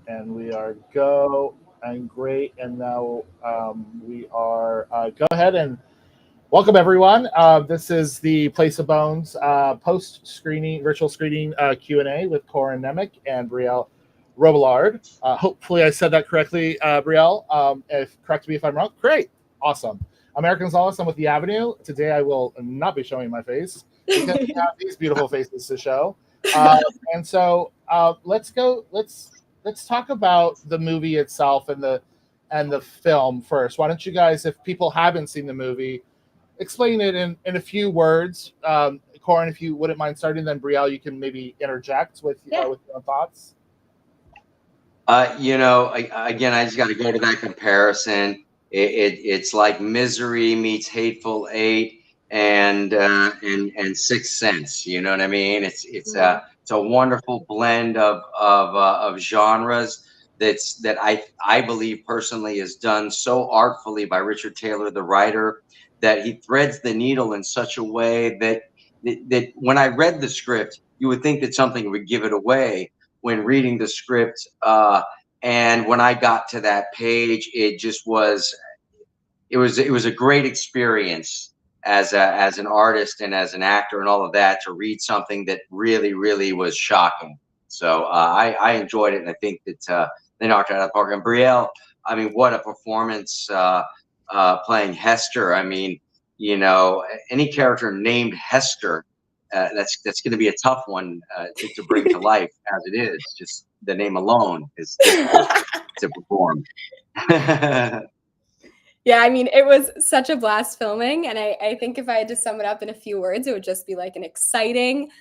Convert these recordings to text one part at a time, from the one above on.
And we are go and great. And now we are go ahead and welcome everyone. This is the Place of Bones post screening virtual screening Q&A with Corin Nemec and Brielle Robillard. Hopefully I said that correctly, Brielle. If correct me if I'm wrong. Great, awesome. American Gonzalez, I'm with the Avenue. Today I will not be showing my face because we have these beautiful faces to show. And so let's go. Let's talk about the movie itself and the film first. Why don't you guys, if people haven't seen the movie, explain it in a few words. Corin, if you wouldn't mind starting, then Brielle, you can maybe interject with your own thoughts. Again, I just got to go to that comparison. It's like Misery meets Hateful Eight and Sixth Sense. You know what I mean? It's a wonderful blend of genres that I believe personally is done so artfully by Richard Taylor, the writer, that he threads the needle in such a way that when I read the script, you would think that something would give it away when reading the script. And when I got to that page, it was a great experience as an artist and as an actor and all of that, to read something that really, really was shocking. So I enjoyed it, and I think that they knocked it out of the park. And Brielle, I mean, what a performance playing Hester. I mean, any character named Hester, that's going to be a tough one to bring to life as it is. Just the name alone is difficult to perform. Yeah, I mean, it was such a blast filming. And I think if I had to sum it up in a few words, it would just be like an exciting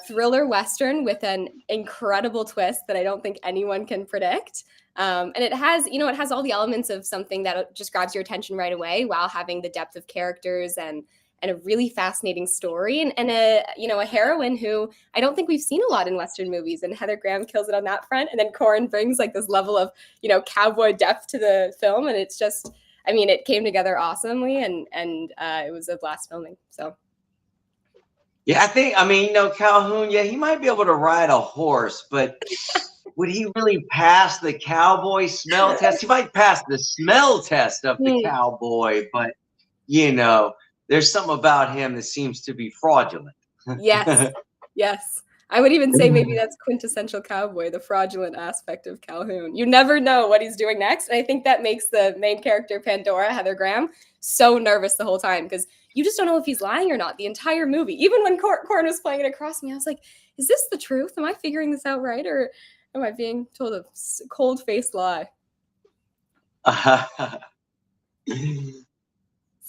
thriller Western with an incredible twist that I don't think anyone can predict. And it has all the elements of something that just grabs your attention right away while having the depth of characters and a really fascinating story and a heroine who I don't think we've seen a lot in Western movies, and Heather Graham kills it on that front. And then Corin brings like this level of, cowboy depth to the film. And it's just, I mean, it came together awesomely and it was a blast filming. So. Yeah, Calhoun, he might be able to ride a horse, but would he really pass the cowboy smell test? He might pass the smell test of the cowboy, but there's something about him that seems to be fraudulent. Yes. I would even say maybe that's quintessential cowboy, the fraudulent aspect of Calhoun. You never know what he's doing next. And I think that makes the main character, Pandora, Heather Graham, so nervous the whole time because you just don't know if he's lying or not the entire movie. Even when Corin was playing it across me, I was like, is this the truth? Am I figuring this out right? Or am I being told a cold-faced lie? So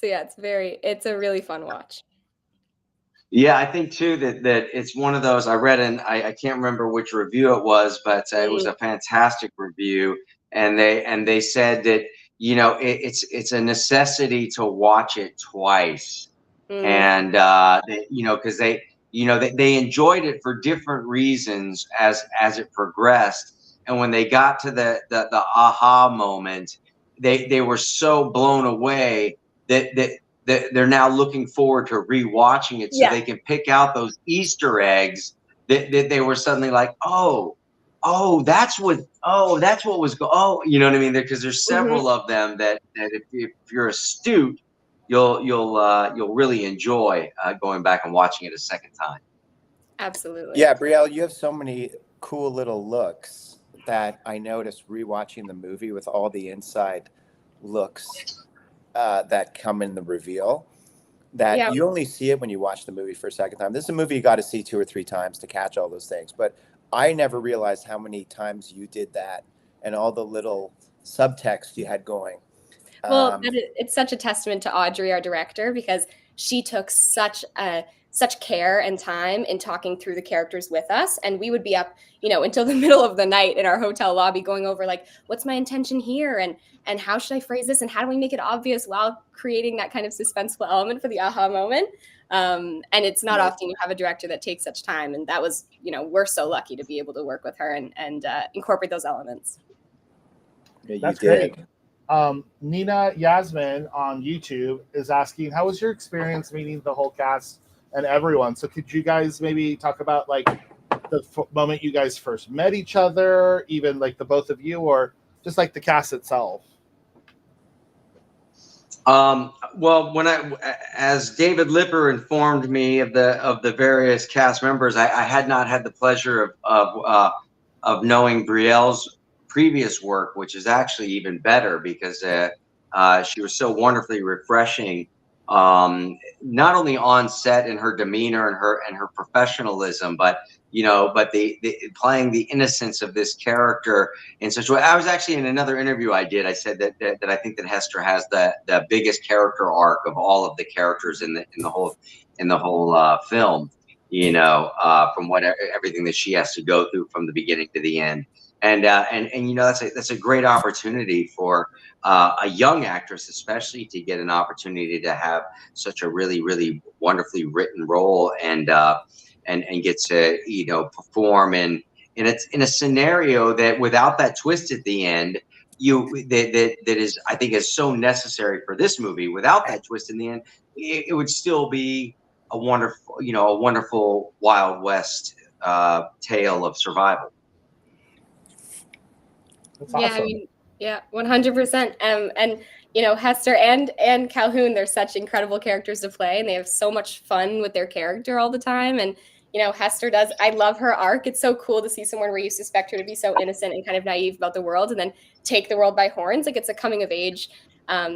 yeah, it's a really fun watch. Yeah, I think too that it's one of those I read, and I can't remember which review it was, but it was a fantastic review, and they said that it's a necessity to watch it twice, and because they enjoyed it for different reasons as it progressed, and when they got to the aha moment, they were so blown away that they're now looking forward to rewatching it so they can pick out those Easter eggs that they were suddenly like, that's what was you know what I mean? Because there's several of them that if you're astute, you'll really enjoy going back and watching it a second time. Absolutely. Yeah, Brielle, you have so many cool little looks that I noticed rewatching the movie with all the inside looks that come in the reveal that you only see it when you watch the movie for a second time. This is a movie you got to see 2 or 3 times to catch all those things. But I never realized how many times you did that and all the little subtext you had going. Well, it's such a testament to Audrey, our director, because she took such care and time in talking through the characters with us. And we would be up, until the middle of the night in our hotel lobby going over like, what's my intention here? And how should I phrase this? And how do we make it obvious while creating that kind of suspenseful element for the aha moment? And it's not often you have a director that takes such time. And that was, we're so lucky to be able to work with her and incorporate those elements. Yeah, That's great. Nina Yasmin on YouTube is asking, how was your experience meeting the whole cast and everyone? So could you guys maybe talk about like the moment you guys first met each other, even like the both of you, or just like the cast itself? Well, as David Lipper informed me of the various cast members, I had not had the pleasure of knowing Brielle's previous work, which is actually even better because she was so wonderfully refreshing, not only on set in her demeanor and her professionalism, but but the playing the innocence of this character in such a way. I was actually in another interview I did. I said that I think that Hester has the biggest character arc of all of the characters in the whole film. From everything that she has to go through from the beginning to the end, and that's a great opportunity for a young actress, especially, to get an opportunity to have such a really, really wonderfully written role and get to perform in a scenario that, without that twist at the end, that is, I think, is so necessary for this movie. Without that twist in the end, it would still be a wonderful Wild West tale of survival. That's Yeah, awesome. I mean, yeah, 100%. And Hester and Calhoun, they're such incredible characters to play, and they have so much fun with their character all the time. And Hester does. I love her arc. It's so cool to see someone where you suspect her to be so innocent and kind of naive about the world, and then take the world by horns. Like, it's a coming of age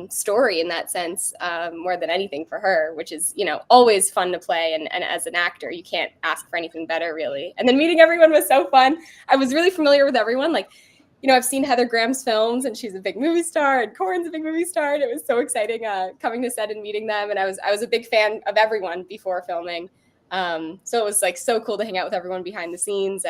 story in that sense, more than anything for her, which is always fun to play. And as an actor, you can't ask for anything better, really. And then meeting everyone was so fun. I was really familiar with everyone. Like, I've seen Heather Graham's films, and she's a big movie star, and Corin's a big movie star, and it was so exciting coming to set and meeting them. And I was a big fan of everyone before filming, so it was like so cool to hang out with everyone behind the scenes.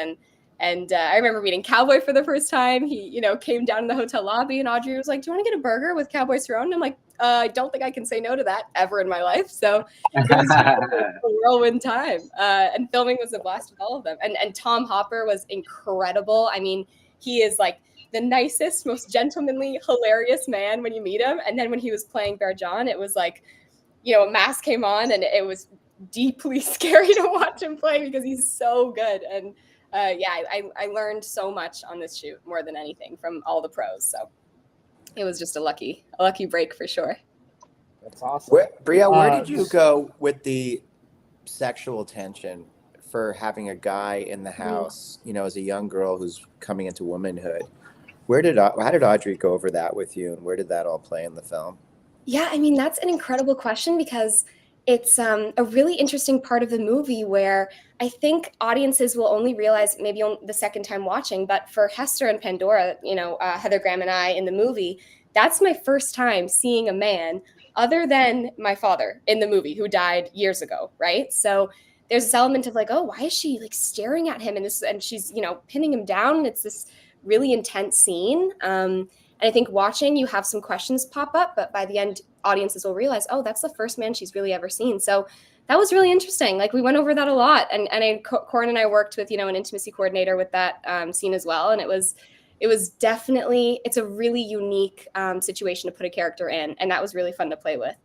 And I remember meeting Cowboy for the first time. He came down in the hotel lobby, and Audrey was like, "Do you want to get a burger with Cowboy Cerrone?" And I'm like, I don't think I can say no to that ever in my life. So it was just a whirlwind time, and filming was a blast with all of them. And Tom Hopper was incredible. I mean, he is like the nicest, most gentlemanly, hilarious man when you meet him. And then when he was playing Bear John, it was like, a mask came on, and it was deeply scary to watch him play because he's so good. And I learned so much on this shoot, more than anything, from all the pros. So it was just a lucky break for sure. That's awesome. Brielle, where did you go with the sexual tension for having a guy in the house, as a young girl who's coming into womanhood? How did Audrey go over that with you, and where did that all play in the film? Yeah, I mean, that's an incredible question, because it's a really interesting part of the movie where I think audiences will only realize maybe on the second time watching. But for Hester and Pandora, Heather Graham and I in the movie, that's my first time seeing a man other than my father in the movie, who died years ago, right? So there's this element of like, oh, why is she like staring at him? And she's, pinning him down. It's this really intense scene. And I think watching, you have some questions pop up, but by the end, audiences will realize, oh, that's the first man she's really ever seen. So that was really interesting. Like, we went over that a lot. And Corin and I worked with, an intimacy coordinator with that scene as well. And it was definitely, it's a really unique situation to put a character in. And that was really fun to play with.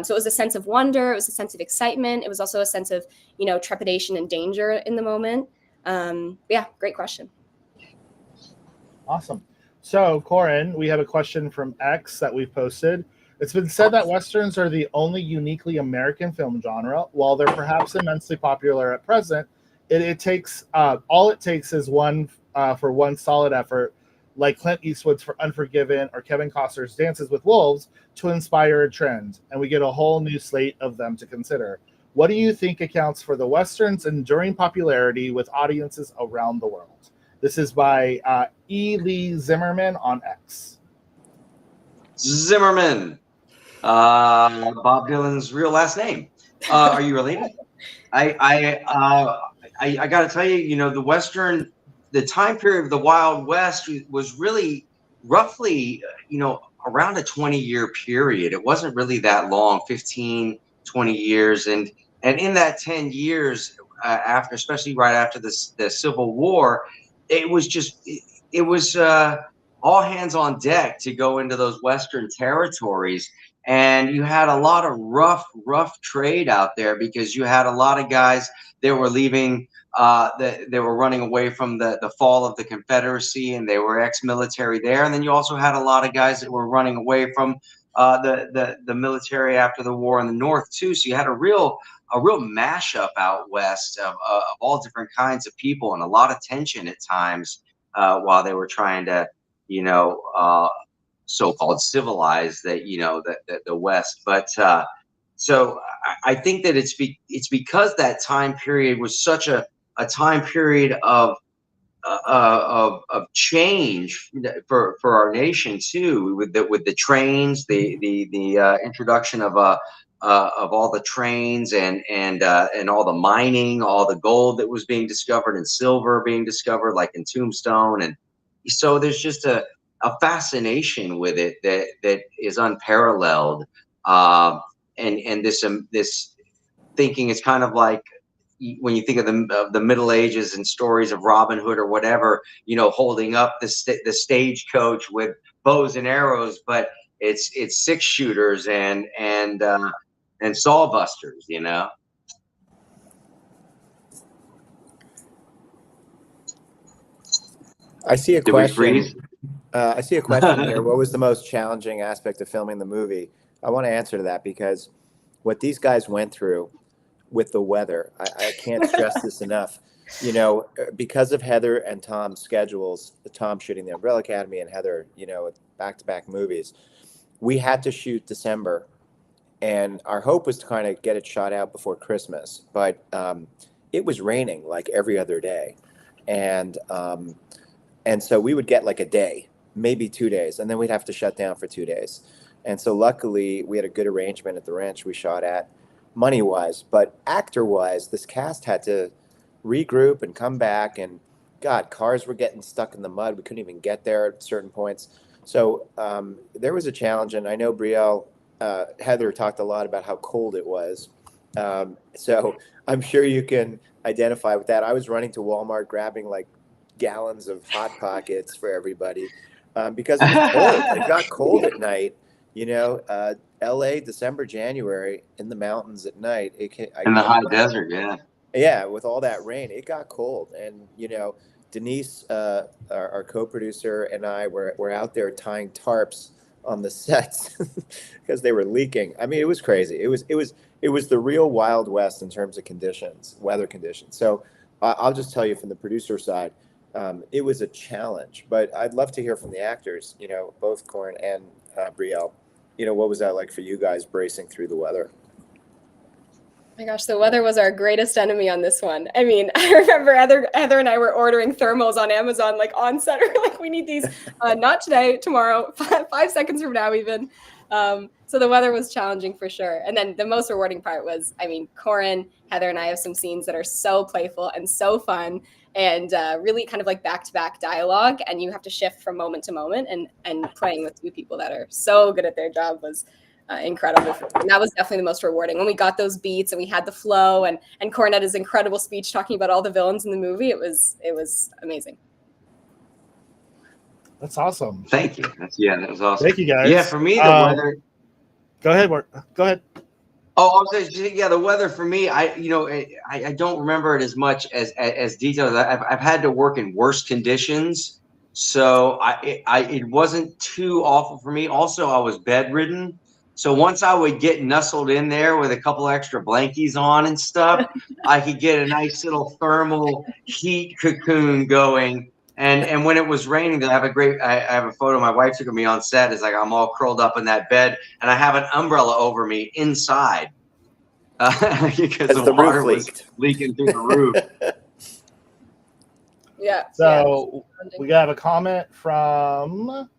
So it was a sense of wonder. It was a sense of excitement. It was also a sense of, trepidation and danger in the moment. Yeah, great question. Awesome. So, Corin, we have a question from X that we've posted. It's been said that Westerns are the only uniquely American film genre. While they're perhaps immensely popular at present, it takes all it takes is one solid effort, like Clint Eastwood's for Unforgiven or Kevin Costner's Dances with Wolves, to inspire a trend, and we get a whole new slate of them to consider. What do you think accounts for the Western's enduring popularity with audiences around the world? This is by E. Lee Zimmerman on X. Zimmerman, Bob Dylan's real last name. Are you related? I got to tell you, the time period of the Wild West was really roughly, around a 20-year period. It wasn't really that long, 15, 20 years. And in that 10 years, especially right after the Civil War, it was all hands on deck to go into those Western territories. and you had a lot of rough trade out there, because you had a lot of guys that were leaving. They were running away from the fall of the Confederacy, and they were ex-military there. And then you also had a lot of guys that were running away from the military after the war in the North too. So you had a real mashup out west of all different kinds of people, and a lot of tension at times while they were trying to, so-called civilize the West. But so I think that it's because that time period was such a time period of change for our nation too, with the trains, the introduction of all the trains and all the mining, all the gold that was being discovered, and silver being discovered, like in Tombstone. And so there's just a fascination with it that is unparalleled. And this thinking is kind of like when you think of the Middle Ages and stories of Robin Hood or whatever, holding up the stagecoach with bows and arrows, but it's 6-shooters and sawbusters, I see a Did we question. freeze? I see a question here. What was the most challenging aspect of filming the movie? I want to answer to that, because what these guys went through with the weather, I can't stress this enough. Because of Heather and Tom's schedules, Tom shooting The Umbrella Academy and Heather, back-to-back movies, we had to shoot December, and our hope was to kind of get it shot out before Christmas. But it was raining like every other day, and so we would get like a day, maybe 2 days, and then we'd have to shut down for 2 days. And so luckily we had a good arrangement at the ranch we shot at, money-wise. But actor-wise, this cast had to regroup and come back, and God, cars were getting stuck in the mud. We couldn't even get there at certain points. So there was a challenge, and I know Heather talked a lot about how cold it was. So I'm sure you can identify with that. I was running to Walmart grabbing like gallons of Hot Pockets for everybody because it was cold. It got cold at night. LA, December, January, in the mountains at night. In the high desert, yeah. Yeah, with all that rain, it got cold. And, Denise, our co-producer, and I were out there tying tarps on the sets because they were leaking. I mean, it was crazy. It was the real Wild West in terms of weather conditions. So I'll just tell you from the producer side, it was a challenge. But I'd love to hear from the actors, both Corin and Brielle. What was that like for you guys bracing through the weather? My gosh, the weather was our greatest enemy on this one. I mean, I remember Heather and I were ordering thermals on Amazon, like on set. We're like, we need these, not today, tomorrow, 5 seconds from now even. So the weather was challenging for sure. And then the most rewarding part was, Corin, Heather, and I have some scenes that are so playful and so fun, and really kind of like back-to-back dialogue. And you have to shift from moment to moment, and playing with two people that are so good at their job was incredible. And that was definitely the most rewarding. When we got those beats and we had the flow, and Corin had his incredible speech talking about all the villains in the movie, it was amazing. That's awesome. Thank you. That was awesome. Thank you, guys. Yeah, for me, the weather. Go ahead, Mark. Go ahead. Oh, I was saying, the weather for me, I don't remember it as much as detailed. I've had to work in worse conditions, so it wasn't too awful for me. Also, I was bedridden, so once I would get nestled in there with a couple extra blankies on and stuff, I could get a nice little thermal heat cocoon going. And when it was raining, I have a photo my wife took of me on set. It's like I'm all curled up in that bed, and I have an umbrella over me inside because the water was leaking through the roof. Yeah. So we got a comment from.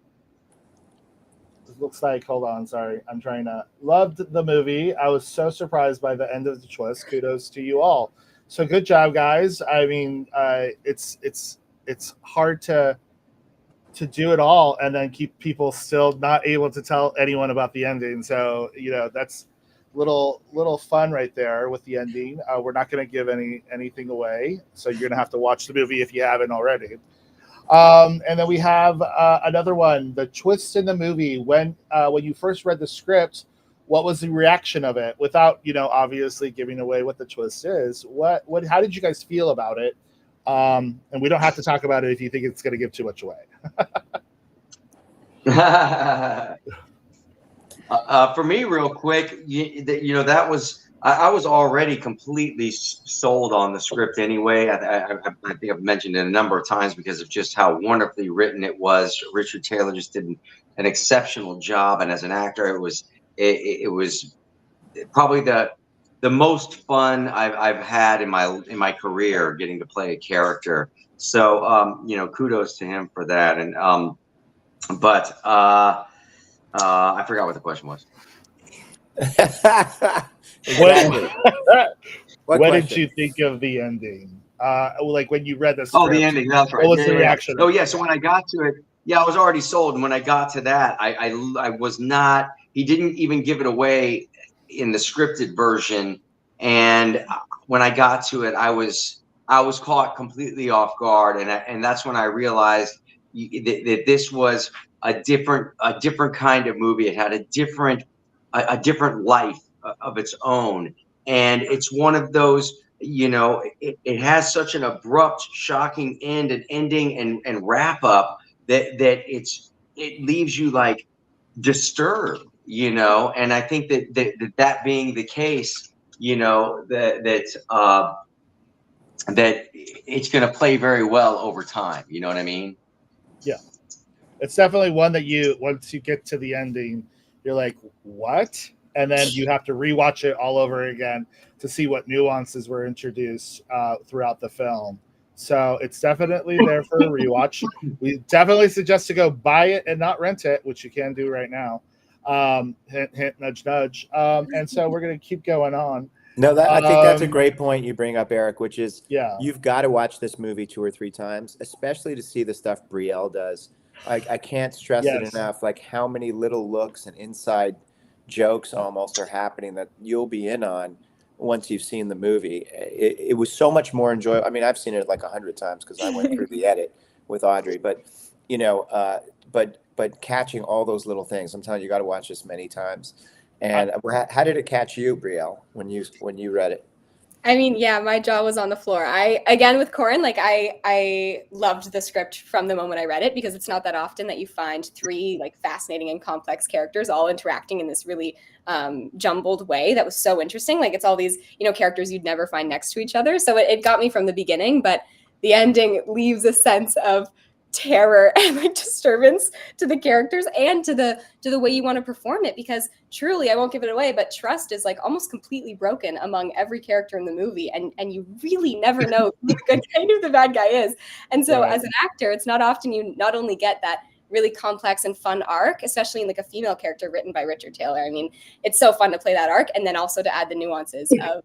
It looks like. Hold on, sorry. I'm trying to. Loved the movie. I was so surprised by the end of the twist. Kudos to you all. So good job, guys. I mean, it's hard to do it all and then keep people still not able to tell anyone about the ending. So, that's little fun right there with the ending. We're not going to give anything away. So you're going to have to watch the movie if you haven't already. And then we have another one, the twist in the movie. When you first read the script, what was the reaction of it without, obviously giving away what the twist is? How did you guys feel about it? And we don't have to talk about it if you think it's going to give too much away. For me, real quick, that was I was already completely sold on the script anyway. I think I've mentioned it a number of times because of just how wonderfully written it was. Richard Taylor just did an exceptional job, and as an actor, it was probably the most fun I've had in my career, getting to play a character. So kudos to him for that. And but I forgot what the question was. Exactly. What did you think of the ending? Like when you read the script. Oh, the ending. That's right. What was the reaction? Oh, yeah. So when I got to it, I was already sold. And when I got to that, I was not. He didn't even give it away in the scripted version. And when I got to it, I was caught completely off guard, and that's when I realized that this was a different kind of movie. It had a different life of its own, and it's one of those. It has such an abrupt, shocking ending and wrap up that it leaves you like disturbed. And I think that being the case, that it's going to play very well over time. You know what I mean? Yeah, it's definitely one that once you get to the ending, you're like, what? And then you have to rewatch it all over again to see what nuances were introduced throughout the film. So it's definitely there for a rewatch. We definitely suggest to go buy it and not rent it, which you can do right now. Hint, hint, nudge, nudge. And so we're going to keep going on. No, I think that's a great point you bring up, Eric, which is you've got to watch this movie 2 or 3 times, especially to see the stuff Brielle does. I can't stress it enough, like how many little looks and inside jokes almost are happening that you'll be in on once you've seen the movie. It was so much more enjoyable. I mean, I've seen it like 100 times because I went through the edit with Audrey, but but catching all those little things, I'm telling you, you got to watch this many times. And how did it catch you, Brielle, when you read it? I mean, yeah, my jaw was on the floor. Again, with Corin, like I loved the script from the moment I read it, because it's not that often that you find 3 like fascinating and complex characters all interacting in this really jumbled way that was so interesting. Like it's all these, characters you'd never find next to each other. So it got me from the beginning, but the ending leaves a sense of terror and like disturbance to the characters and to the way you want to perform it, because truly, I won't give it away, but trust is like almost completely broken among every character in the movie, and you really never know who the good guy who the bad guy is. And so as an actor, it's not often you not only get that really complex and fun arc, especially in like a female character written by Richard Taylor. I mean, it's so fun to play that arc, and then also to add the nuances of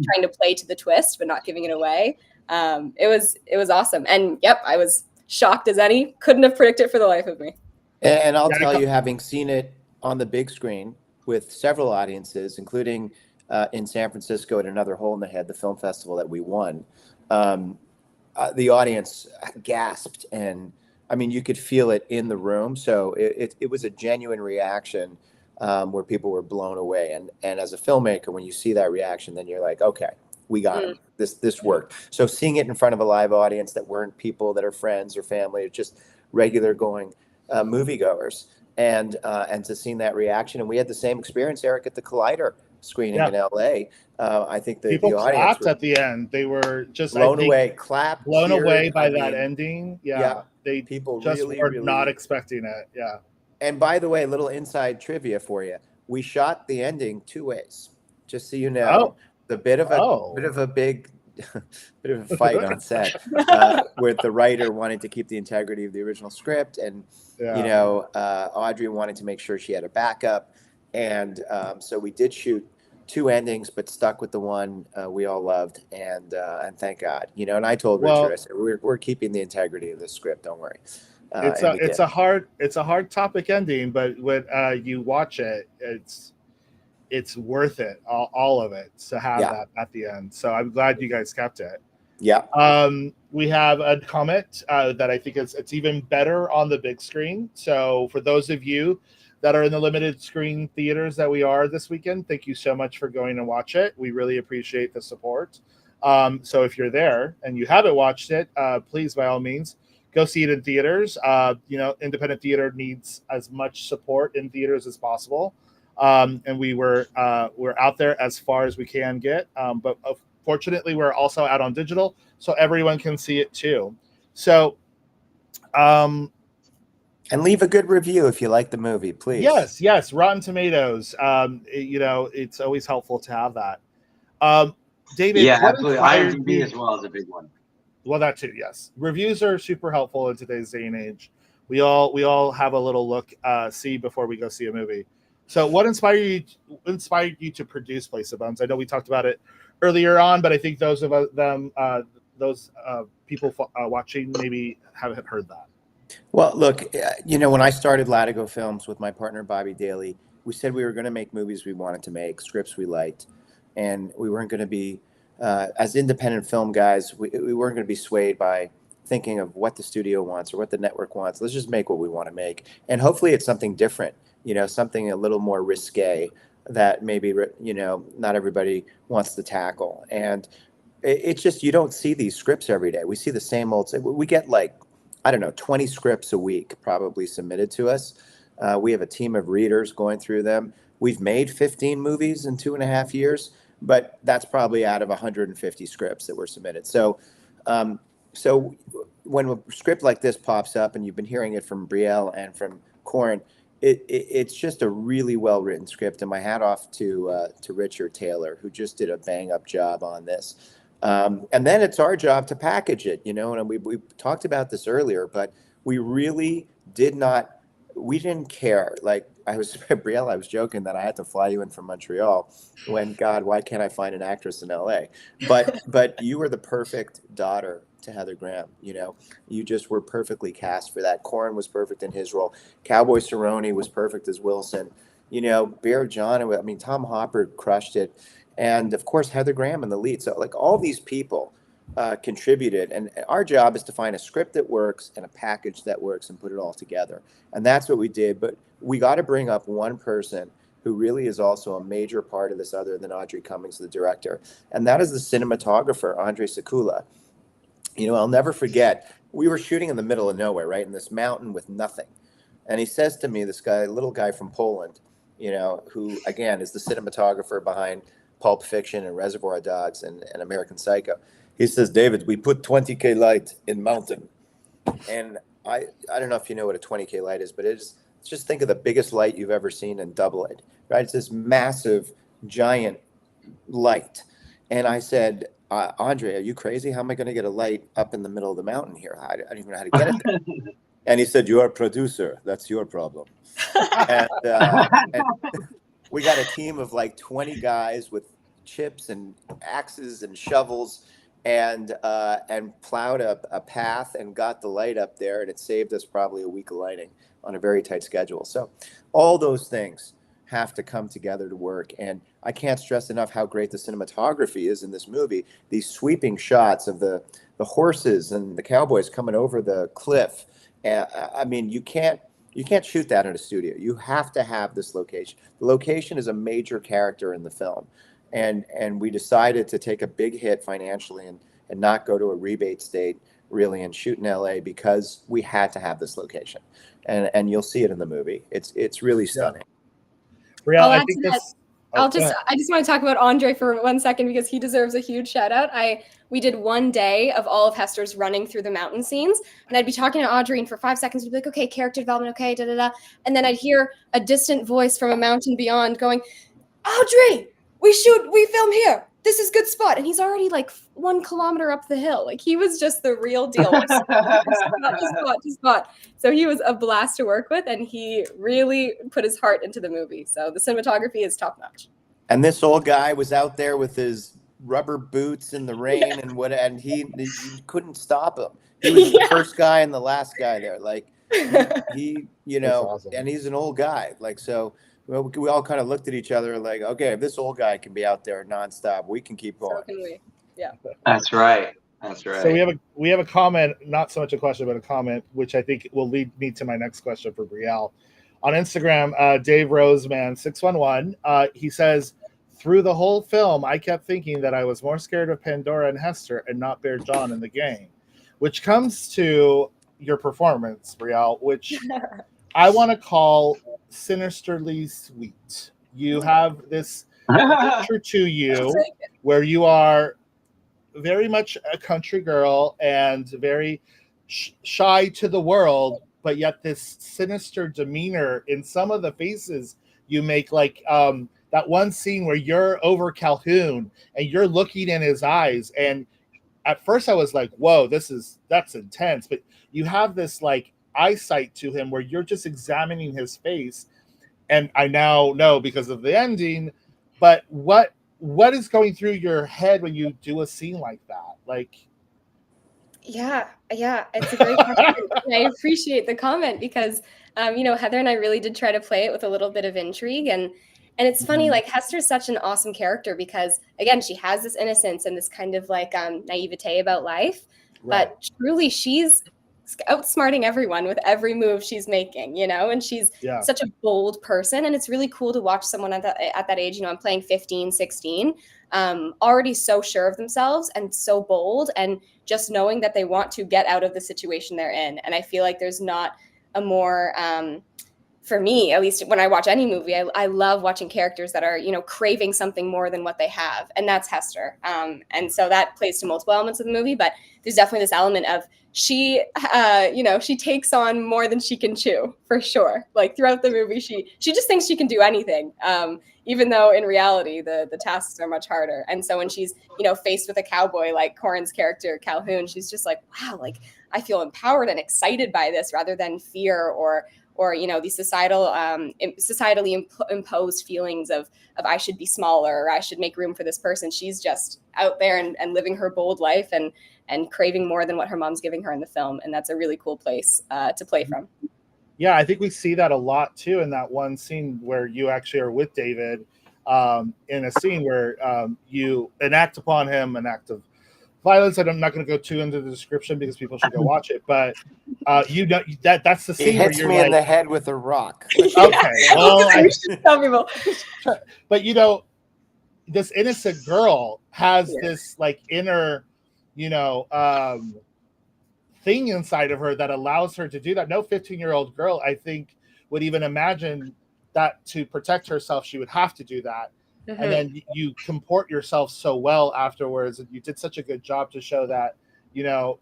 trying to play to the twist but not giving it away. It was awesome. And yep, I was shocked as any. Couldn't have predicted for the life of me. And I'll tell you, having seen it on the big screen with several audiences, including in San Francisco at Another Hole in the Head, the film festival that we won, the audience gasped, and I mean, you could feel it in the room. So it was a genuine reaction where people were blown away. And as a filmmaker, when you see that reaction, then you're like, okay, we got him. This worked. So seeing it in front of a live audience that weren't people that are friends or family, or just regular going moviegoers, and to seeing that reaction, and we had the same experience, Eric, at the Collider screening in LA. I think the audience clapped at the end. They were just blown away by that ending. People just were not expecting it. Yeah. And by the way, a little inside trivia for you: we shot the ending 2 ways, just so you know. A bit of a fight on set where the writer wanted to keep the integrity of the original script, and Audrey wanted to make sure she had a backup, and so we did shoot 2 endings, but stuck with the one we all loved, and thank God, And I told Richard, I said, we're keeping the integrity of the script. Don't worry. It's a hard topic ending, but when you watch it, it's worth it, all of it, to have that at the end. So I'm glad you guys kept it. Yeah. We have a comment that I think it's even better on the big screen. So for those of you that are in the limited screen theaters that we are this weekend, thank you so much for going and watch it. We really appreciate the support. So if you're there and you haven't watched it, please, by all means, go see it in theaters. Independent theater needs as much support in theaters as possible. And we're out there as far as we can get. But fortunately, we're also out on digital, so everyone can see it too. So, and leave a good review if you like the movie, please. Yes. Rotten Tomatoes. It's always helpful to have that. David, yeah, absolutely. IMDb as well is a big one. Well, that too, yes. Reviews are super helpful in today's day and age. We all have a little look, see before we go see a movie. So, what inspired you to produce Place of Bones? I know we talked about it earlier on, but I think those people watching maybe haven't heard that. Well, look, when I started Latigo Films with my partner Bobby Daly, we said we were going to make movies we wanted to make, scripts we liked, and we weren't going to be, as independent film guys, we weren't going to be swayed by thinking of what the studio wants or what the network wants. Let's just make what we want to make, and hopefully it's something different, something a little more risque that maybe not everybody wants to tackle. And it's just, you don't see these scripts every day. We see the same old. We get 20 scripts a week probably submitted to us. We have a team of readers going through them. We've made 15 movies in 2.5 years, but that's probably out of 150 scripts that were submitted. So when a script like this pops up, and you've been hearing it from Brielle and from Corin, it's just a really well-written script, and my hat off to Richard Taylor, who just did a bang-up job on this. And then it's our job to package it, and we talked about this earlier, but we really didn't care. Brielle, I was joking that I had to fly you in from Montreal when, God, why can't I find an actress in LA? But you were the perfect daughter to Heather Graham. You just were perfectly cast for that. Corin was perfect in his role. Cowboy Cerrone was perfect as Wilson. Bear John, Tom Hopper crushed it. And of course, Heather Graham in the lead. So all these people contributed, and our job is to find a script that works and a package that works and put it all together. And that's what we did. But we got to bring up one person who really is also a major part of this, other than Audrey Cummings, the director. And that is the cinematographer, Andre Sekula. I'll never forget, we were shooting in the middle of nowhere, right, in this mountain with nothing. And he says to me, this guy, little guy from Poland, who, again, is the cinematographer behind Pulp Fiction and Reservoir Dogs and American Psycho. He says, David, we put 20K light in mountain. And I don't know if you know what a 20K light is, but just think of the biggest light you've ever seen and double it, right? It's this massive, giant light. And I said, Andre, are you crazy? How am I going to get a light up in the middle of the mountain here? I don't even know how to get it there. And he said, you're a producer. That's your problem. And we got a team of 20 guys with chips and axes and shovels, and plowed a path and got the light up there, and it saved us probably a week of lighting on a very tight schedule. So all those things have to come together to work, and I can't stress enough how great the cinematography is in this movie. These sweeping shots of the horses and the cowboys coming over the cliff. You can't shoot that in a studio. You have to have this location. The location is a major character in the film. And we decided to take a big hit financially and not go to a rebate state, really, and shoot in LA because we had to have this location. And you'll see it in the movie. It's really stunning. Brielle, I just want to talk about Andre for 1 second because he deserves a huge shout out. We did one day of all of Hester's running through the mountain scenes, and I'd be talking to Audrey, and for 5 seconds we'd be like, okay, character development, okay, da-da-da. And then I'd hear a distant voice from a mountain beyond going, Audrey, we film here. This is good spot. And he's already 1 kilometer up the hill. He was just the real deal. Spot. So he was a blast to work with, and he really put his heart into the movie. So the cinematography is top notch. And this old guy was out there with his rubber boots in the rain and he couldn't stop him. He was the first guy and the last guy there. He awesome. And he's an old guy. So we all kind of looked at each other okay, if this old guy can be out there nonstop, we can keep going. So can we. Yeah. That's right. So we have a comment, not so much a question, but a comment, which I think will lead me to my next question for Brielle. on Instagram, Dave Roseman 611. He says, through the whole film, I kept thinking that I was more scared of Pandora and Hester and not Bear John in the gang, which comes to your performance, Brielle, which I want to call sinisterly sweet. You have this picture to you where you are very much a country girl and very shy to the world, but yet this sinister demeanor in some of the faces you make, like that one scene where you're over Calhoun and you're looking in his eyes, and at first I was like, whoa, that's intense, but you have this like eyesight to him where you're just examining his face, and I now know because of the ending, but what is going through your head when you do a scene like that? Like, yeah, it's a great question. And I appreciate the comment because, Heather and I really did try to play it with a little bit of intrigue, and it's funny, like Hester's such an awesome character because again, she has this innocence and this kind of like naivete about life, but truly she's outsmarting everyone with every move she's making, and she's such a bold person, and it's really cool to watch someone at that age. I'm playing 15, 16, already so sure of themselves and so bold, and just knowing that they want to get out of the situation they're in. And I feel like there's not a more for me, at least when I watch any movie, I love watching characters that are, craving something more than what they have. And that's Hester. And so that plays to multiple elements of the movie, but there's definitely this element of she takes on more than she can chew, for sure. Like throughout the movie, she just thinks she can do anything, even though in reality, the tasks are much harder. And so when she's, faced with a cowboy like Corin's character, Calhoun, she's just like, wow, like I feel empowered and excited by this rather than fear or these societally imposed feelings of I should be smaller or I should make room for this person. She's just out there and living her bold life and craving more than what her mom's giving her in the film. And that's a really cool place to play from. Yeah, I think we see that a lot too in that one scene where you actually are with David in a scene where you enact upon him an act of violence. And I'm not going to go too into the description because people should go watch it. But that's the scene. He hits where me you're in the head with a rock. Okay, well, tell people. But this innocent girl has this like inner, thing inside of her that allows her to do that. No 15-year-old girl, I think, would even imagine that to protect herself, she would have to do that. Mm-hmm. And then you comport yourself so well afterwards, and you did such a good job to show that,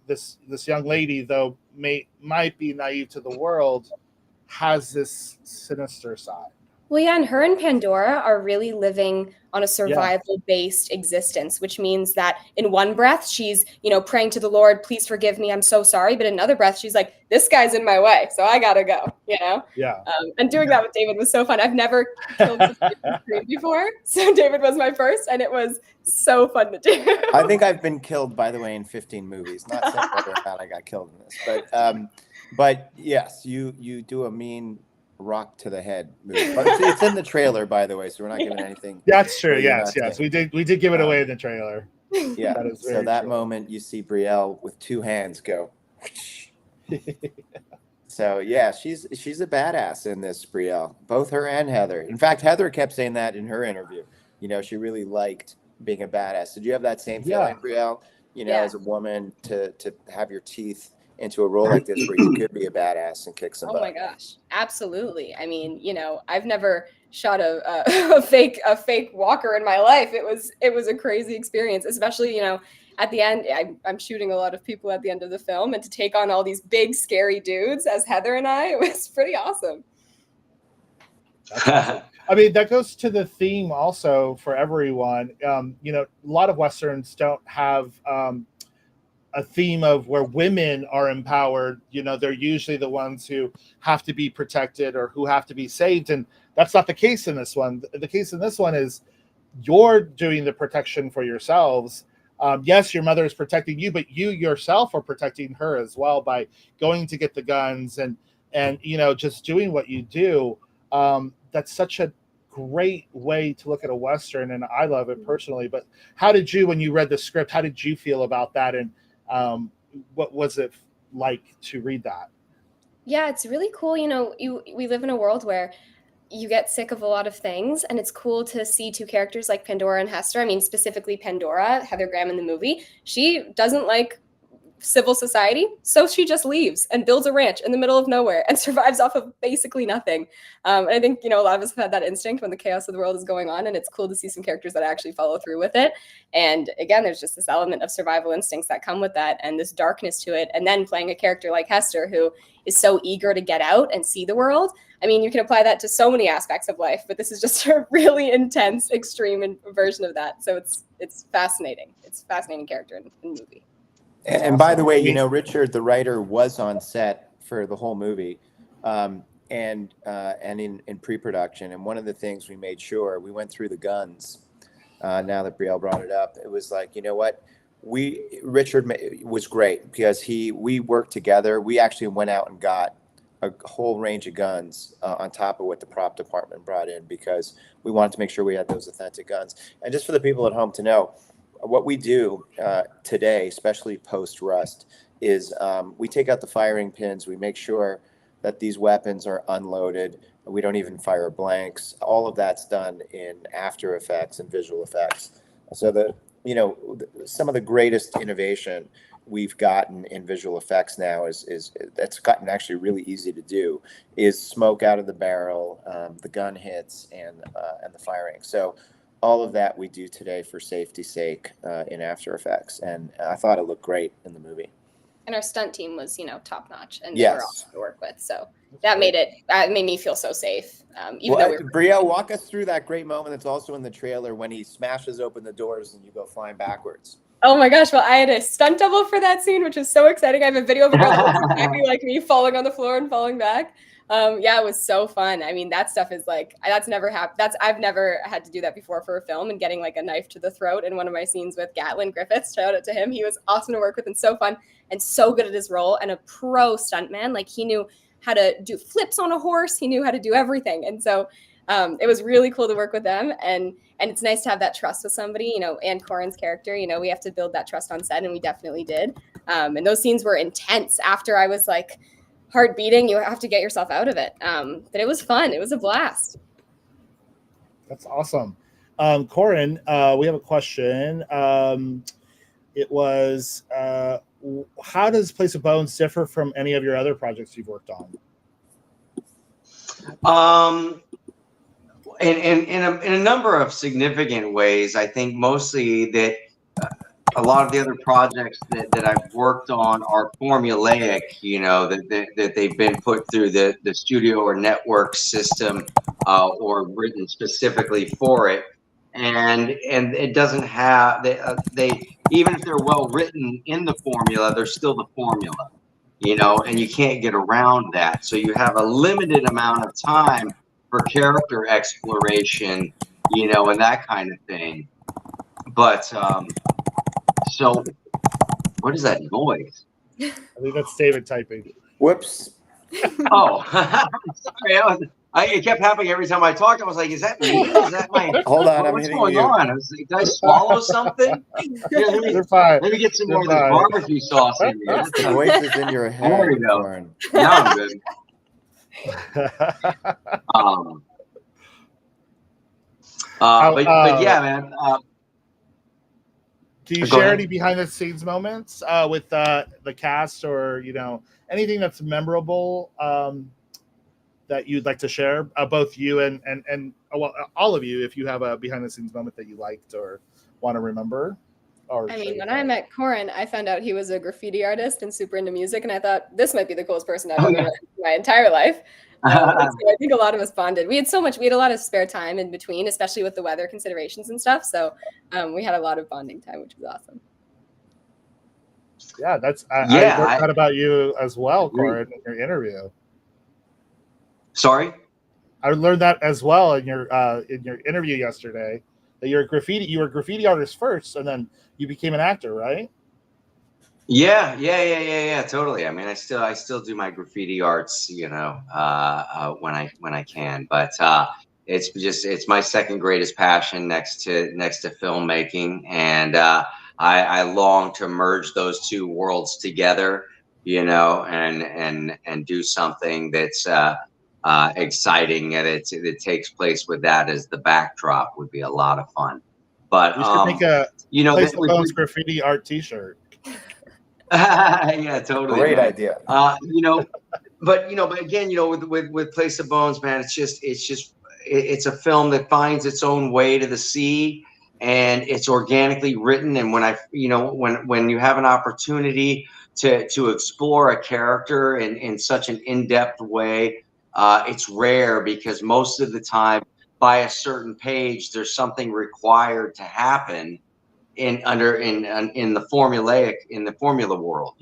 this young lady, though might be naive to the world, has this sinister side. Well, yeah, and her and Pandora are really living on a survival-based existence, which means that in one breath, she's, praying to the Lord, please forgive me, I'm so sorry. But in another breath, she's like, this guy's in my way, so I gotta go, Yeah. And doing that with David was so fun. I've never killed a before, so David was my first, and it was so fun to do. I think I've been killed, by the way, in 15 movies. Not saying whether or not I got killed in this, but yes, you do a mean rock to the head movie. But it's in the trailer, by the way, so we're not giving anything. That's true. Yes. We did give it away in the trailer. Yeah. So that moment you see Brielle with two hands go. So yeah, she's a badass in this, Brielle. Both her and Heather. In fact, Heather kept saying that in her interview. She really liked being a badass. Did you have that same feeling, Brielle? As a woman, to have your teeth into a role like this where you could be a badass and kick some butt. Oh my gosh, absolutely. I mean, I've never shot a fake walker in my life. It was a crazy experience, especially, at the end, I'm shooting a lot of people at the end of the film, and to take on all these big, scary dudes as Heather and I, it was pretty awesome. I mean, that goes to the theme also for everyone. A lot of Westerns don't have a theme of where women are empowered. They're usually the ones who have to be protected or who have to be saved. And that's not the case in this one. The case in this one is you're doing the protection for yourselves. Yes, your mother is protecting you, but you yourself are protecting her as well by going to get the guns and just doing what you do. That's such a great way to look at a Western, and I love it personally. But how did you, when you read the script, how did you feel about that? And what was it like to read that? Yeah, it's really cool. You know, we live in a world where you get sick of a lot of things, and it's cool to see two characters like Pandora and Hester. I mean, specifically Pandora, Heather Graham in the movie. She doesn't like civil society, so she just leaves and builds a ranch in the middle of nowhere and survives off of basically nothing. And I think, you know, a lot of us have had that instinct when the chaos of the world is going on, and it's cool to see some characters that actually follow through with it. And again, there's just this element of survival instincts that come with that, and this darkness to it. And then playing a character like Hester, who is so eager to get out and see the world. I mean, you can apply that to so many aspects of life, but this is just a really intense, extreme version of that. So it's fascinating. It's a fascinating character in the movie. And by the way, you know, Richard, the writer, was on set for the whole movie, and in pre-production. And one of the things we made sure, we went through the guns. Now that Brielle brought it up, it was like, you know what, Richard was great because we worked together. We actually went out and got a whole range of guns on top of what the prop department brought in, because we wanted to make sure we had those authentic guns. And just for the people at home to know, what we do today, especially post-rust, is we take out the firing pins. We make sure that these weapons are unloaded. We don't even fire blanks. All of that's done in After Effects and visual effects. So some of the greatest innovation we've gotten in visual effects now is that's gotten actually really easy to do, is smoke out of the barrel, the gun hits, and the firing. So all of that we do today for safety's sake in After Effects, and I thought it looked great in the movie. And our stunt team was, you know, top notch, and they were awesome to work with. So that made me feel so safe. Brielle, walk us through that great moment that's also in the trailer when he smashes open the doors and you go flying backwards. Oh my gosh! Well, I had a stunt double for that scene, which was so exciting. I have a video of a girl that looks exactly like me, falling on the floor and falling back. Yeah, it was so fun. I mean, that stuff is like, that's never happened. I've never had to do that before for a film, and getting like a knife to the throat in one of my scenes with Gatlin Griffiths. Shout out to him. He was awesome to work with and so fun and so good at his role, and a pro stuntman. Like, he knew how to do flips on a horse. He knew how to do everything. And so it was really cool to work with them. And it's nice to have that trust with somebody, you know, and Corin's character, you know, we have to build that trust on set, and we definitely did. And those scenes were intense. After I was like, heart beating, you have to get yourself out of it. But it was fun. It was a blast. That's awesome. Corin, we have a question. It was, how does Place of Bones differ from any of your other projects you've worked on? In a number of significant ways. I think mostly that a lot of the other projects that I've worked on are formulaic, you know, that they've been put through the studio or network system or written specifically for it. And it doesn't have, they even if they're well written in the formula, they're still the formula, you know, and you can't get around that. So you have a limited amount of time for character exploration, you know, and that kind of thing. But so what is that noise? I think that's David typing. Whoops. Oh, sorry. It kept happening every time I talked. I was like, is that me? Is that my... Hold on, what's going on? I was like, did I swallow something? Yeah, let me get some more of the barbecue sauce in here. The voice is in your head. There we go. Corin. Now I'm good. But yeah, man. Do you share any behind the scenes moments with the cast, or, you know, anything that's memorable that you'd like to share, both you and well, all of you, if you have a behind the scenes moment that you liked or want to remember? Or I mean, when I met Corin, I found out he was a graffiti artist and super into music, and I thought, this might be the coolest person I've ever met in my entire life. So I think a lot of us bonded. We had a lot of spare time in between, especially with the weather considerations and stuff. So we had a lot of bonding time, which was awesome. Yeah, I learned that about you as well, Corin, in your interview. Sorry? I learned that as well in your interview yesterday, that you were a graffiti artist first, and then you became an actor, right? Yeah, totally. I mean, I still do my graffiti arts, you know, when I can, but it's my second greatest passion next to filmmaking, and I long to merge those two worlds together, you know, and do something that's exciting, and it takes place with that as the backdrop would be a lot of fun. But We should make a you know, Place of Bones graffiti art T-shirt. yeah, totally. Great man. idea. You know, but again, with Place of Bones, man, it's a film that finds its own way to the sea, and it's organically written. And when you have an opportunity to explore a character in such an in-depth way, it's rare, because most of the time, by a certain page, there's something required to happen in the formula world,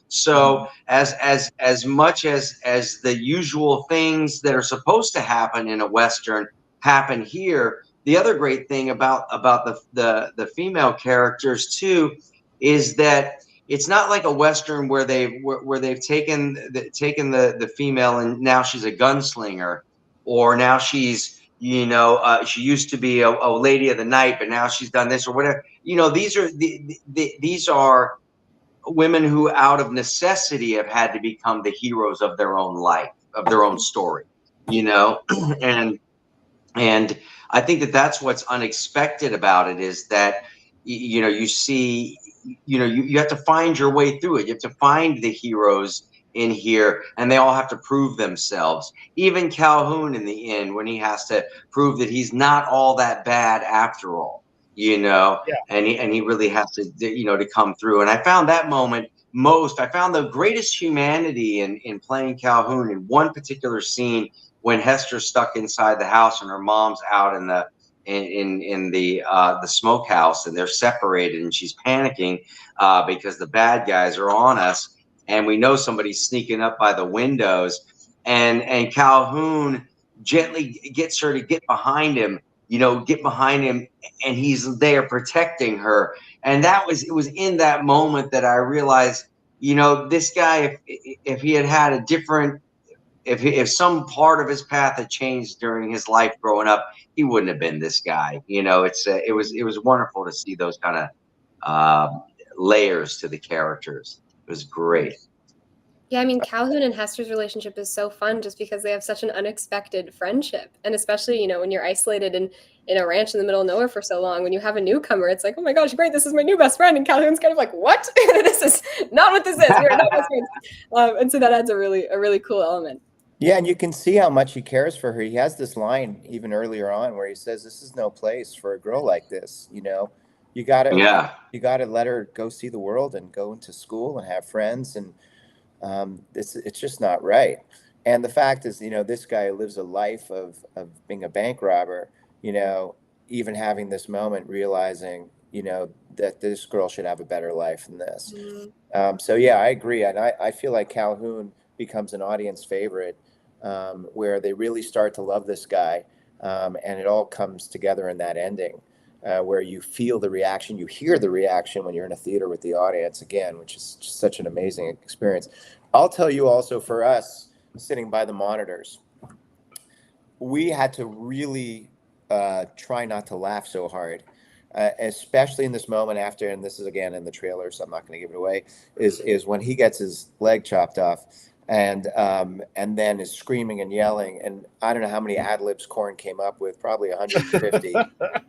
so as much as the usual things that are supposed to happen in a Western happen here, the other great thing about the female characters too is that it's not like a Western where they've taken the female and now she's a gunslinger, or now she's she used to be a lady of the night, but now she's done this or whatever. These are women who, out of necessity, have had to become the heroes of their own life, of their own story, and I think that's what's unexpected about it, is that you see, you have to find your way through it. You have to find the heroes in here, and they all have to prove themselves. Even Calhoun in the end, when he has to prove that he's not all that bad after all, Yeah. and he really has to to come through. And I found that moment I found the greatest humanity in playing Calhoun in one particular scene, when Hester's stuck inside the house and her mom's out in the smokehouse, and they're separated, and she's panicking because the bad guys are on us, and we know somebody's sneaking up by the windows, and Calhoun gently gets her to get behind him, and he's there protecting her. And it was in that moment that I realized, this guy, if he had a different, if some part of his path had changed during his life growing up, he wouldn't have been this guy. It was wonderful to see those kind of layers to the characters. It was great. Yeah, I mean, Calhoun and Hester's relationship is so fun just because they have such an unexpected friendship. And especially, when you're isolated in a ranch in the middle of nowhere for so long, when you have a newcomer, it's like, oh my gosh, great, this is my new best friend. And Calhoun's kind of like, what? This is not what this is. We're not best friends. And so that adds a really cool element. Yeah, and you can see how much he cares for her. He has this line even earlier on where he says, "This is no place for a girl like this." You gotta let her go see the world and go into school and have friends, and it's just not right. And the fact is, this guy lives a life of being a bank robber, even having this moment, realizing, that this girl should have a better life than this. So yeah, I agree. And I feel like Calhoun becomes an audience favorite, where they really start to love this guy. And it all comes together in that ending, where you feel the reaction, you hear the reaction when you're in a theater with the audience again, which is just such an amazing experience. I'll tell you also, for us sitting by the monitors, we had to really try not to laugh so hard, especially in this moment after, and this is again in the trailer, so I'm not going to give it away, is when he gets his leg chopped off. And then is screaming and yelling, and I don't know how many ad libs Corin came up with, probably 150.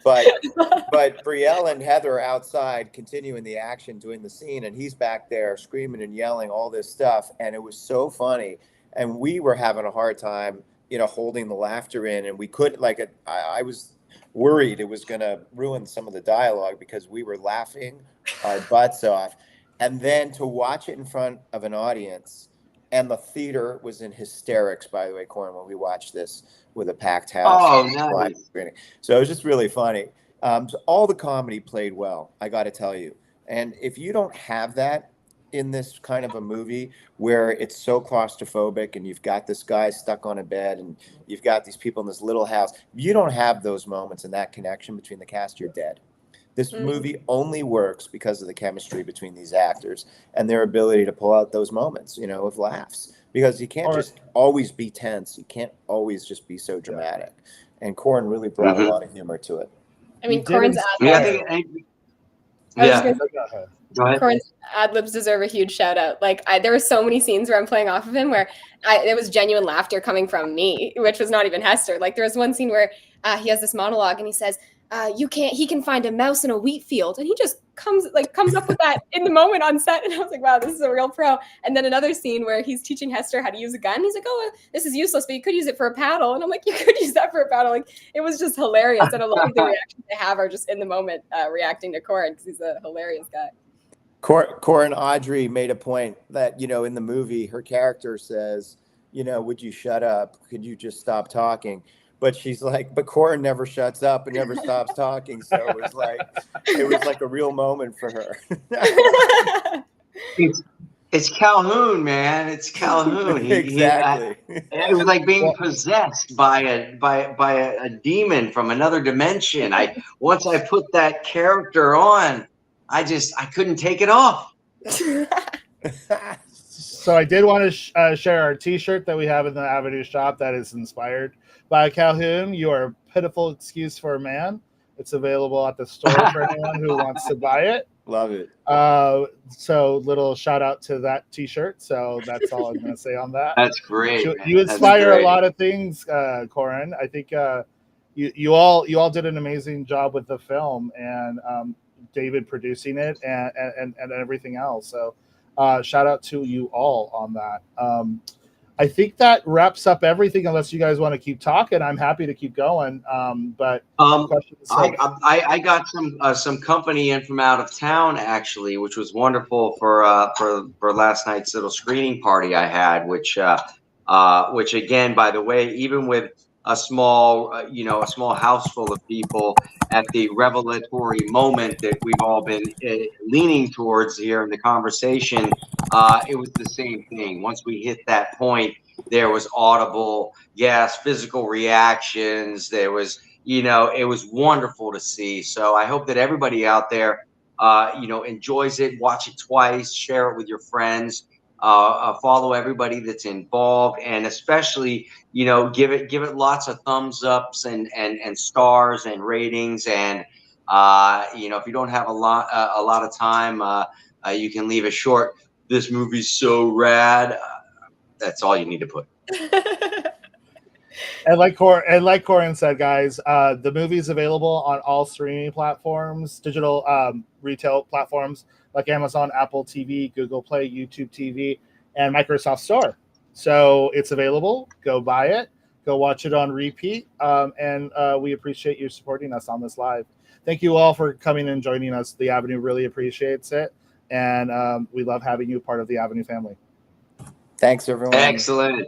but Brielle and Heather are outside continuing the action, doing the scene, and he's back there screaming and yelling all this stuff, and it was so funny. And we were having a hard time, holding the laughter in, and we couldn't. I was worried it was going to ruin some of the dialogue because we were laughing our butts off, and then to watch it in front of an audience. And the theater was in hysterics, by the way, Corin, when we watched this with a packed house. Oh, nice. So it was just really funny. So all the comedy played well, I got to tell you. And if you don't have that in this kind of a movie where it's so claustrophobic and you've got this guy stuck on a bed and you've got these people in this little house, if you don't have those moments and that connection between the cast, you're dead. This movie only works because of the chemistry between these actors and their ability to pull out those moments, of laughs. Because you can't just always be tense. You can't always just be so dramatic. Yeah. And Corin really brought a lot of humor to it. I mean, Corin's Yeah, I think, ad. yeah, I think, Yeah, I was Yeah. just Go ahead. Go ahead. Corin's ad libs deserve a huge shout out. Like there were so many scenes where I'm playing off of him where there was genuine laughter coming from me, which was not even Hester. Like there was one scene where he has this monologue and he says, he can find a mouse in a wheat field. And he just comes up with that in the moment on set. And I was like, wow, this is a real pro. And then another scene where he's teaching Hester how to use a gun. He's like, oh, this is useless, but you could use it for a paddle. And I'm like, you could use that for a paddle. Like it was just hilarious. And a lot of the reactions they have are just in the moment reacting to Corin because he's a hilarious guy. Corin Audrey made a point that, in the movie, her character says, would you shut up? Could you just stop talking? But she's like, but Corin never shuts up and never stops talking. So it was like a real moment for her. It's Calhoun, man. It's Calhoun. Exactly. It was like being possessed by a demon from another dimension. Once I put that character on, I couldn't take it off. So I did want to share our T-shirt that we have in the Avenue shop that is inspired by Calhoun. You are a pitiful excuse for a man. It's available at the store for anyone who wants to buy it. Love it. So little shout out to that T-shirt. So that's all I'm going to say on that. That's great. You inspire a lot of things, Corin. I think you all did an amazing job with the film and David producing it and everything else. So shout out to you all on that. I think that wraps up everything unless you guys want to keep talking. I'm happy to keep going. But I got some company in from out of town actually, which was wonderful for last night's little screening party I had, which again, by the way, even with a small house full of people at the revelatory moment that we've all been leaning towards here in the conversation, it was the same thing. Once we hit that point, there was audible, physical reactions. There was, it was wonderful to see. So I hope that everybody out there, enjoys it, watch it twice, share it with your friends. Follow everybody that's involved, and especially give it lots of thumbs ups and stars and ratings, and if you don't have a lot of time, you can leave a short "this movie's so rad." That's all you need to put. And like Corin said, guys, the movie is available on all streaming platforms, digital retail platforms like Amazon, Apple TV, Google Play, YouTube TV, and Microsoft Store. So it's available. Go buy it. Go watch it on repeat. And we appreciate you supporting us on this live. Thank you all for coming and joining us. The Avenue really appreciates it. And we love having you part of the Avenue family. Thanks, everyone. Excellent.